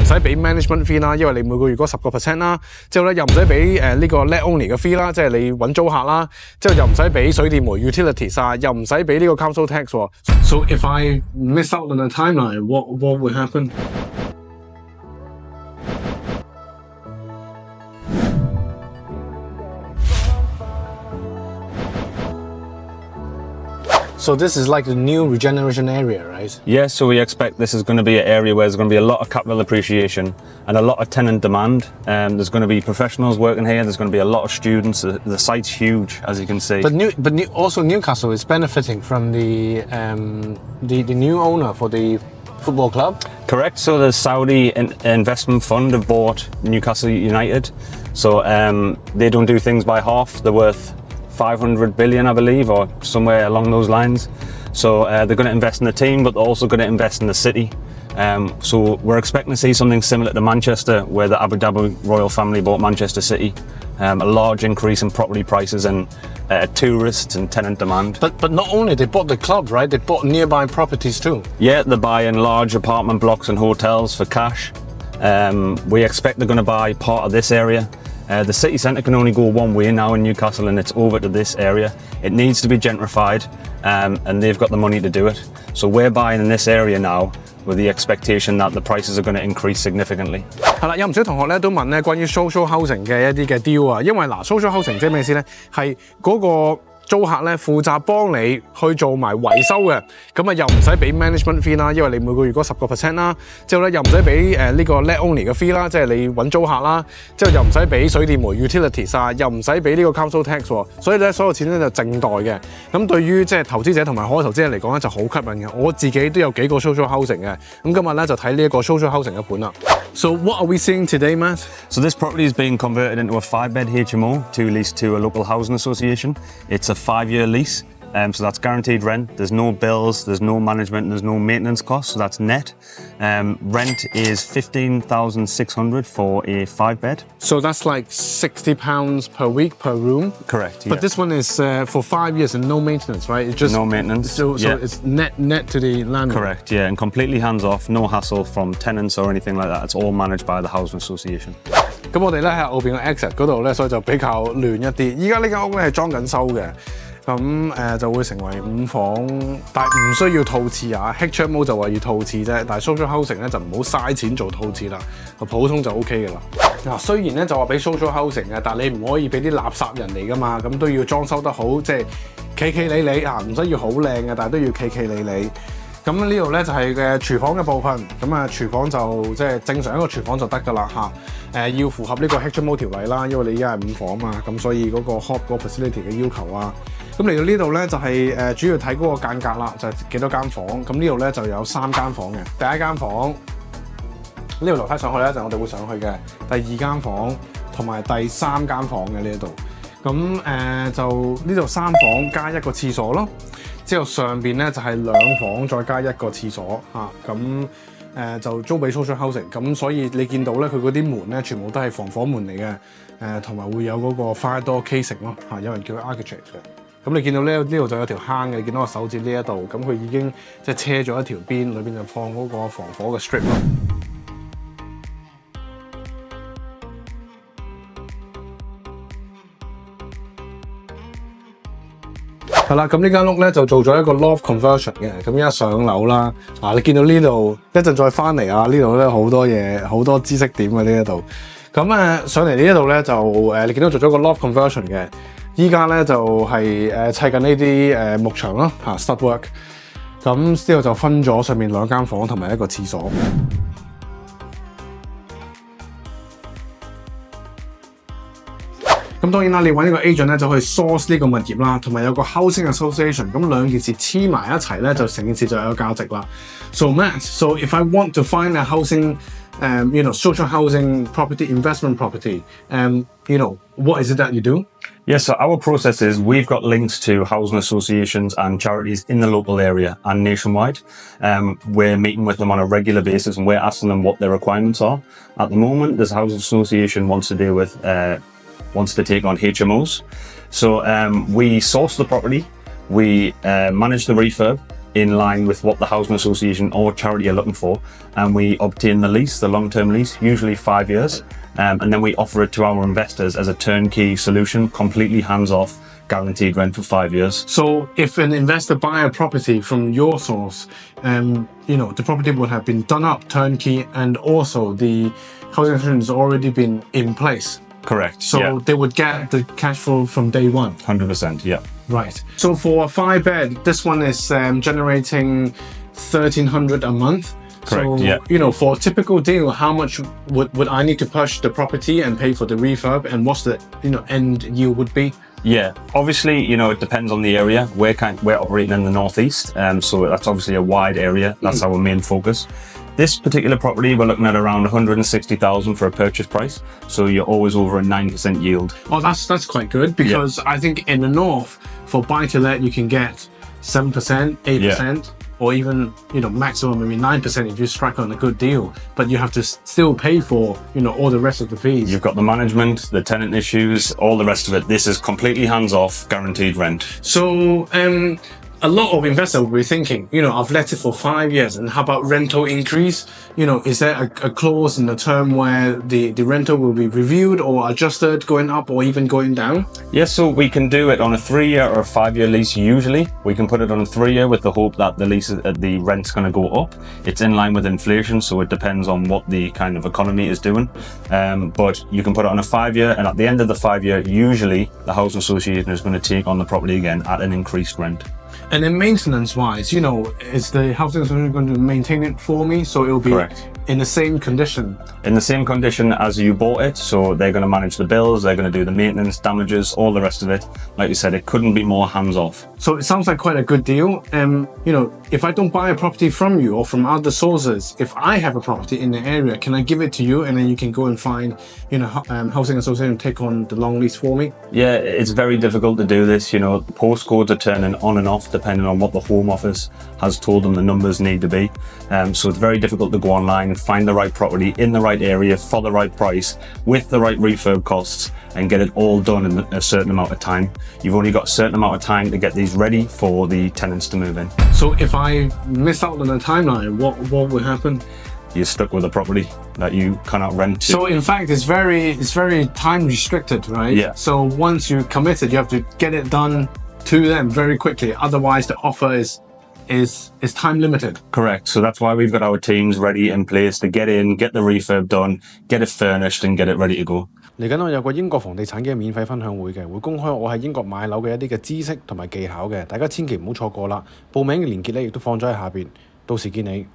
唔使俾 management fee 啦，因為你每個月嗰10% 啦。之後咧又唔使俾呢個 let only 嘅 fee 啦，即係你揾租客啦。之後又唔使俾水電煤 utilities 啊，又唔使俾呢個 council tax 喎。So if I miss out on the timeline, what would happen? So this is like the new regeneration area, right? Yes, so we expect this is going to be an area where there's going to be a lot of capital appreciation and a lot of tenant demand. There's going to be professionals working here. There's going to be a lot of students. The site's huge, as you can see. But also Newcastle is benefiting from the new owner for the football club. Correct. So the Saudi investment fund have bought Newcastle United. So they don't do things by half. They're worth 500 billion, I believe, or somewhere along those lines. So they're going to invest in the team, but they're also going to invest in the city. So we're expecting to see something similar to Manchester, where the Abu Dhabi royal family bought Manchester City. A large increase in property prices and tourists and tenant demand. But not only they bought the club, right? They bought nearby properties too. Yeah, they're buying large apartment blocks and hotels for cash. We expect they're going to buy part of this area. The city centre can only go one way now in Newcastle, and it's over to this area. It needs to be gentrified, and they've got the money to do it. So we're buying in this area now with the expectation that the prices are going to increase significantly. 係啦，有唔少同學咧都問咧關於 social housing 嘅一啲嘅 deal 啊，因為嗱 social housing 即係咩意思咧？係嗰個租客咧負責幫你去做埋維修嘅，咁啊又唔使俾 management fee 啦，因為你每個月嗰10% 啦。之後咧又唔使俾呢個 let only 嘅 fee 啦，即係你揾租客啦。之後又唔使俾水電煤 utilities 啊，又唔使俾呢個 council tax 喎。所以咧所有錢咧就淨袋嘅。咁對於即係投資者同埋海外投資者嚟講咧就好吸引嘅。我自己都有幾個 social housing 嘅。咁今日咧就睇呢一個 social housing 嘅盤啦。So what are we seeing today, Matt? So this property is being converted into a 5-bed HMO to lease to a local housing association. It's a 5-year lease, so that's guaranteed rent. There's no bills, there's no management, there's no maintenance costs, so that's net. Rent is $15,600 for a 5-bed. So that's like £60 per week per room? Correct, But this one is for 5 years and no maintenance, right? It's just no maintenance. So it's net to the landlord? Correct, yeah, and completely hands-off, no hassle from tenants or anything like that. It's all managed by the housing association. 咁我哋咧喺後邊個 exit 嗰度咧，所以就比較亂一啲。依家呢間屋咧係裝緊修嘅，咁就會成為5房，但係唔需要套廁啊。HMO 就話要套廁啫，但係 social housing 咧就唔好嘥錢做套廁啦，普通就 OK 嘅啦。嗱，雖然咧就話俾 social housing 嘅，但係你唔可以俾啲垃圾人嚟噶嘛，咁都要裝修得好，即係企企理理啊，唔需要好靚嘅，但係都要企企理理。咁呢度咧就係嘅廚房嘅部分，咁啊廚房就即係正常一個廚房就得㗎啦嚇。要符合呢個 HMO 條例啦，因為你依家係5房嘛，咁所以嗰個 hot 嗰個 facility 嘅要求啊。咁嚟到呢度咧就係主要睇嗰個間隔啦，就係幾多間房。咁呢度咧就有3間房嘅，第一間房呢條樓梯上去咧就我哋會上去嘅，第2間房同埋第3間房嘅呢一度。咁就呢度3房加1個廁所咯。之後上邊咧就係2房再加1個廁所嚇，咁就租俾 social housing， 咁所以你見到咧佢嗰啲門咧全部都係防火門嚟嘅，同埋會有嗰個 fire door casing 咯嚇，有人叫佢 architect 嘅。咁你見到呢度就有條坑嘅，你見到個手指呢一度，咁佢已經即係車咗一條邊，裏邊就放嗰個防火嘅 strip 咯。係啦，咁呢間屋咧就做咗一個 loft conversion 嘅，咁而家上樓啦，你見到呢度一陣再翻嚟啊，呢度咧好多嘢，好多知識點嘅呢一度。咁上嚟呢一度咧就你見到做咗個 loft conversion 嘅，依家咧就係砌緊呢啲木牆咯嚇 stud work。咁之後就分咗上面2間房同埋1個廁所。咁當然啦，你揾一個 agent 咧就可以 source 呢個物業啦，同埋有個 housing association， 咁兩件事黐埋一齊咧，就成件事就有價值啦。So Matt, so if I want to find a housing, social housing property, investment property, what is it that you do? Yes, so our process is we've got links to housing associations and charities in the local area and nationwide. We're meeting with them on a regular basis and we're asking them what their requirements are. At the moment, this housing association wants to take on HMOs. So we source the property, we manage the refurb, in line with what the housing association or charity are looking for, and we obtain the lease, the long-term lease, usually 5 years, and then we offer it to our investors as a turnkey solution, completely hands-off, guaranteed rent for 5 years. So if an investor buy a property from your source, the property would have been done up turnkey, and also the housing association has already been in place. Correct. So they would get the cash flow from day one. 100%, yeah. Right. So for a 5-bed, this one is generating $1,300 a month. Correct, so, yeah. For a typical deal, how much would I need to purchase the property and pay for the refurb, and what's the end yield would be? Yeah, obviously, it depends on the area. We're operating in the northeast, so that's obviously a wide area. That's our main focus. This particular property, we're looking at around 160,000 for a purchase price, so you're always over a 9% yield. Oh, that's quite good, because I think in the north, for buy-to-let, you can get 7%, 8%, or even maximum maybe 9% if you strike on a good deal. But you have to still pay for all the rest of the fees. You've got the management, the tenant issues, all the rest of it. This is completely hands-off, guaranteed rent. So a lot of investors will be thinking, I've let it for 5 years, and how about rental increase? Is there a clause in the term where the rental will be reviewed or adjusted, going up or even going down? Yes, so we can do it on a 3-year or a 5-year lease usually. We can put it on a 3-year with the hope that the rent's going to go up. It's in line with inflation, so it depends on what the kind of economy is doing. But you can put it on a 5-year, and at the end of the 5-year, usually the housing association is going to take on the property again at an increased rent. And then maintenance-wise, is the housing association going to maintain it for me, so it'll be Correct. In the same condition? In the same condition as you bought it, so they're going to manage the bills, they're going to do the maintenance, damages, all the rest of it. Like you said, it couldn't be more hands-off. So it sounds like quite a good deal. If I don't buy a property from you or from other sources, if I have a property in the area, can I give it to you, and then you can go and find, housing association and take on the long lease for me? Yeah, it's very difficult to do this. Postcodes are turning on and off depending on what the Home Office has told them the numbers need to be. So it's very difficult to go online and find the right property in the right area for the right price with the right refurb costs and get it all done in a certain amount of time. You've only got a certain amount of time to get these ready for the tenants to move in. So if I miss out on the timeline, what will happen? You're stuck with a property that you cannot rent to. So in fact, it's very time restricted, right? Yeah. So once you're committed, you have to get it done to them very quickly. Otherwise, the offer is time limited. Correct. So that's why we've got our teams ready in place to get in, get the refurb done, get it furnished, and get it ready to go. 嚟緊我有個英國房地產嘅免費分享會嘅，會公開我喺英國買樓嘅一啲嘅知識同埋技巧嘅，大家千祈唔好錯過啦！報名嘅連結咧亦都放咗喺下邊，到時見你。